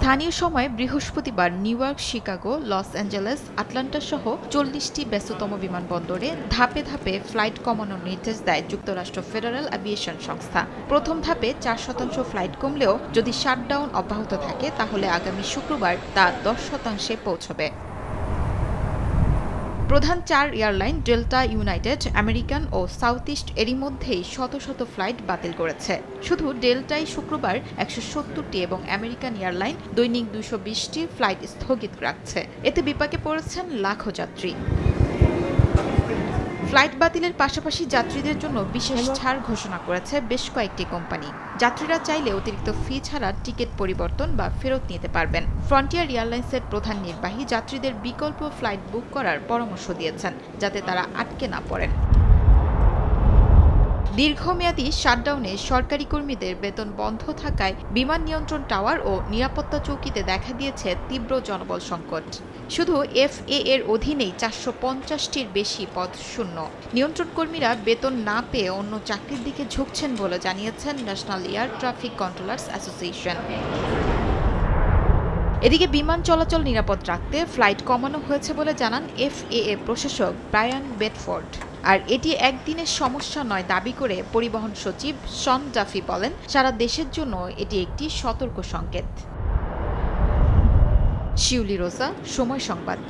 স্থানীয় সময় বৃহস্পতিবার New York, Chicago, Los Angeles, Atlanta সহ ৪০টি ব্যস্ততম বিমানবন্দরে ধাপে ধাপে ফ্লাইট কমানোর নির্দেশ দেয় যুক্তরাষ্ট্র ফেডারেল এভিয়েশন সংস্থা। প্রথম ধাপে ৪% ফ্লাইট কমলেও যদি শাটডাউন অব্যাহত থাকে তাহলে আগামী শুক্রবার তা ১০% পৌঁছবে। প্রধান ৪ এয়ারলাইন ডেল্টা, ইউনাইটেড, আমেরিকান ও সাউথ ইস্ট এরই মধ্যেই শত শত ফ্লাইট বাতিল করেছে। শুধু ডেল্টাই শুক্রবার ১৭০টি এবং আমেরিকান এয়ারলাইন দৈনিক ২২০টি ফ্লাইট স্থগিত রাখছে। এতে বিপাকে পড়েছেন লাখো যাত্রী। ফ্লাইট বাতিলের পাশাপাশি যাত্রীদের জন্য বিশেষ ছাড় ঘোষণা করেছে বেশ কয়েকটি কোম্পানি। যাত্রীরা চাইলে অতিরিক্ত ফি ছাড়া টিকিট পরিবর্তন বা ফেরত নিতে পারবেন। ফ্রন্টিয়ার এয়ারলাইন্সের প্রধান নির্বাহী যাত্রীদের বিকল্প ফ্লাইট বুক করার পরামর্শ দিয়েছেন, যাতে তারা আটকে না পড়েন। দীর্ঘমেয়াদী শাটডাউনে সরকারি কর্মীদের বেতন বন্ধ থাকায় বিমান নিয়ন্ত্রণ টাওয়ার ও নিরাপত্তা চৌকিতে দেখা দিয়েছে তীব্র জনবল সংকট। শুধু এফএএ এর অধীনেই ৪৫০টির বেশি পদ শূন্য। নিয়ন্ত্রণ কর্মীরা বেতন না পেয়ে অন্য চাকরির দিকে ঝুঁকছেন বলে জানিয়েছেন national air traffic controllers association. এদিকে বিমান চলাচল নিরাপদ রাখতে ফ্লাইট কমানো হয়েছে বলে জানান এফএএ প্রশাসক ব্রায়ান বেডফোর্ড। আর এটি একদিনের সমস্যা নয় দাবি করে পরিবহন সচিব শন ডাফি বলেন, সারা দেশের জন্য এটি একটি সতর্ক সংকেত। শিউলি রোজা, সময় সংবাদ।